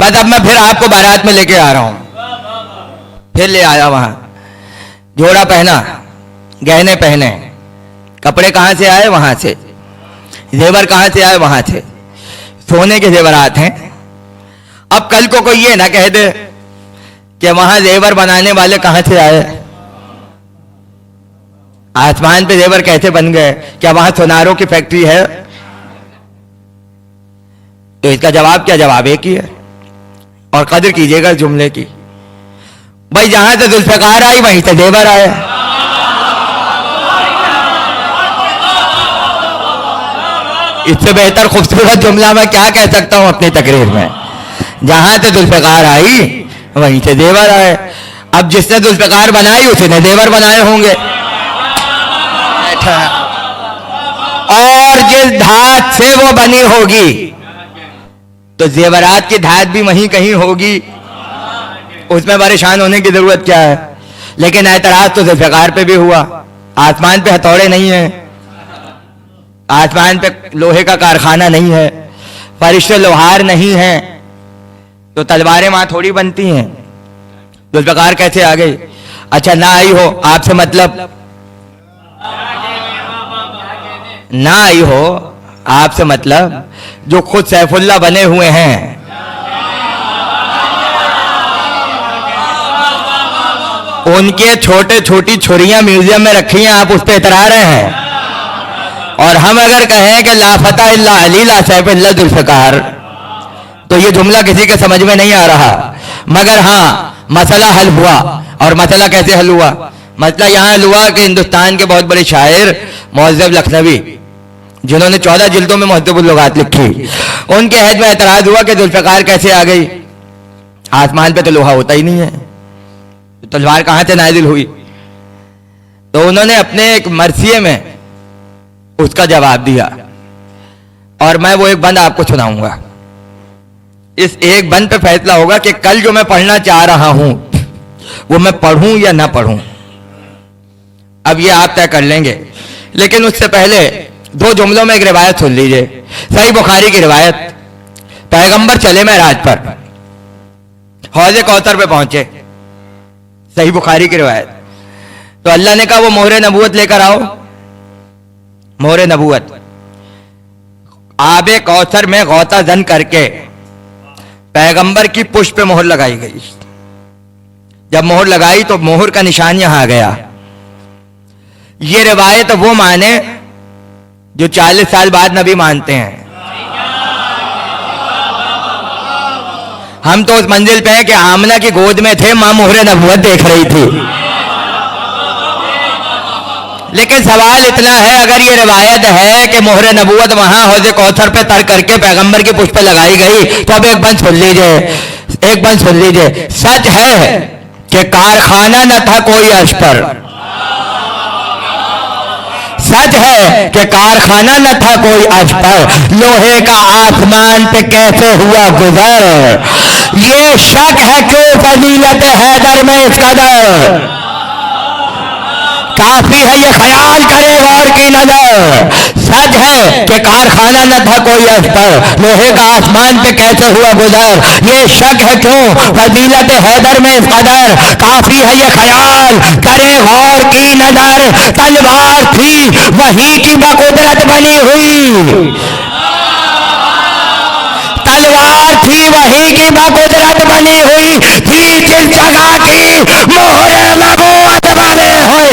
बस अब मैं फिर आपको बारात में लेके आ रहा हूं। फिर ले आया वहां, जोड़ा पहना, गहने पहने, कपड़े कहां से आए? वहां से। जेवर कहां से आए? वहां से। सोने के जेवरात हैं। अब कल को कोई ये ना कह दे कि वहां जेवर बनाने वाले कहां से आए, आसमान पे जेवर कैसे बन गए, क्या वहां सोनारों की फैक्ट्री है? तो इसका जवाब क्या? जवाब एक ही है। और कदर कीजिएगा जुमले की, भाई जहां से जुल्फ़िकार आई वहीं से जेवर आए। इससे बेहतर खूबसूरत जुमला मैं क्या कह सकता हूं अपनी तकरीर में? जहां से जुल्फ़िकार आई वहीं से जेवर आए। अब जिसने जुल्फ़िकार बनाई उसने जेवर बनाए होंगे। और जिस धात से वो बनी होगी तो जेवरात की धात भी वहीं कहीं होगी, उसमें परेशान होने की जरूरत क्या है? लेकिन एतराज तो जुल्फ़िकार पे भी हुआ। आसमान पे हथौड़े नहीं है, आसमान पे लोहे का कारखाना नहीं है, फरिश्ते लोहार नहीं है, तो तलवारें वहां थोड़ी बनती हैं। जुल्फ़िकार कैसे आ गई? अच्छा ना आई हो आपसे मतलब, ना आई हो आपसे मतलब जो खुद सैफुल्ला बने हुए हैं, उनके छोटे छोटी छुरियां म्यूजियम में रखी हैं, आप उस पर इतरा रहे हैं। और हम अगर कहें कि लाफता इल्ला अली ला सैफ इल्ला जुल्फ़िकार, तो ये जुमला किसी के समझ में नहीं आ रहा। मगर हाँ, मसला हल हुआ। और मसला कैसे हल हुआ? मसला यहाँ हल हुआ कि हिंदुस्तान के बहुत बड़े शायर मुअज़्ज़ब लखनवी, जिन्होंने 14 जिल्दों में मुहद्दिबुल लुगात लिखी, उनके हद में एतराज हुआ कि जुल्फ़िकार कैसे आ गई? आसमान पे तो लोहा होता ही नहीं है, तो तलवार कहां से नाजिल हुई? तो उन्होंने अपने एक मरसिये में उसका जवाब दिया, और मैं वो एक बंद आपको सुनाऊंगा। इस एक बंद पे फैसला होगा कि कल जो मैं पढ़ना चाह रहा हूं वो मैं पढ़ूं या ना पढ़ूं। अब ये आप तय कर लेंगे, लेकिन उससे पहले दो जुमलों में एक रिवायत सुन लीजिए। सही बुखारी की रिवायत, पैगंबर चले मेराज पर, हौज़े कौसर पे पहुंचे, सही बुखारी की रिवायत। तो अल्लाह ने कहा वो मोहरे नबूवत लेकर आओ। मोहरे नबूवत, आबे कौसर में गौता जन करके पैगंबर की पुष्प पे मोहर लगाई गई। जब मोहर लगाई तो मोहर का निशान यहां आ गया। ये रिवायत वो माने जो 40 साल बाद नबी मानते हैं। हम तो उस मंजिल पे हैं कि आमना की गोद में थे, मां मोहरे नबूवत देख रही थी। लेकिन सवाल इतना है, अगर ये रिवायत है कि मोहरे नबूवत वहां हौज़े कौसर पे तर करके पैगंबर की पुष्प पे लगाई गई, तो अब एक बंद सुन लीजिए, एक बंद सुन लीजिए। सच है कि कारखाना न था कोई अर्श पर, सच है कि कारखाना न था कोई अर्श पर, लोहे का आसमान पे कैसे हुआ गुजर। ये शक है क्यों फजीलत हैदर में इस कदर, काफी है ये ख्याल करे गौर की नजर। सच है कि कारखाना न था कोई अर्श पर, लोहे का आसमान पे कैसे हुआ गुजर। ये शक है क्यों फजीलत हैदर में इस कदर, काफी है ये ख्याल करे गौर की नजर। तलवार थी वही की बकुदरत बनी हुई, तलवार थी वही की बकुदरत बनी हुई, थी जिस जगह की मोहरे नबूवत बने हुए।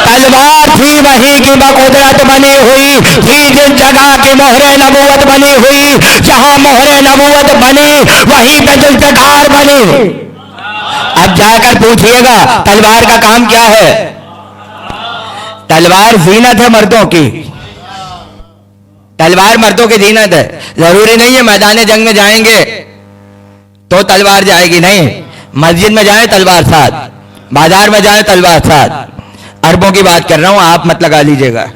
तलवार थी वही की बकुदरत बनी हुई, थी जिस जगह की मोहरे नबूवत बनी हुई। जहां मोहरे नबूवत बनी वहीं पे जुल्फ़िकार बनी। अब जाकर पूछिएगा तलवार का काम क्या है? तलवार जीनत है मर्दों की, तलवार मर्दों की जीनत है। जरूरी नहीं है मैदान जंग में जाएंगे तो तलवार जाएगी, नहीं। मस्जिद में जाए तलवार साथ, बाजार में जाए तलवार साथ। अरबों की बात कर रहा हूं, आप मत लगा लीजिएगा।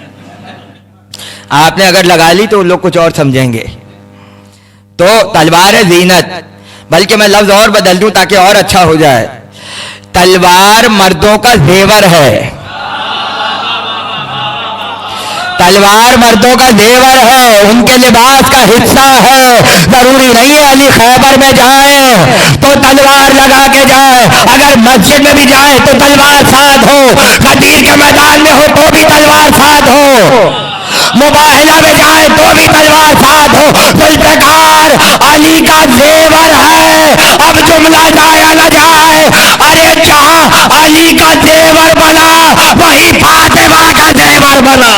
आपने अगर लगा ली तो लोग कुछ और समझेंगे। तो तलवार है जीनत, बल्कि मैं लफ्ज और बदल दूं ताकि और अच्छा हो जाए। तलवार मर्दों का जेवर है। تلوار مردوں کا زیور ہے، ان کے لباس کا حصہ ہے. ضروری نہیں ہے علی خیبر میں جائیں تو تلوار لگا کے جائیں، اگر مسجد میں بھی جائیں تو تلوار ساتھ ہو، غدیر کے میدان میں ہو تو بھی تلوار ساتھ ہو، مباہلہ میں جائے تو بھی تلوار ساتھ ہو. ذوالفقار علی کا زیور ہے. اب جملہ جایا نہ جائے، ارے جہاں علی کا زیور بنا وہی فاطمہ کا زیور بنا.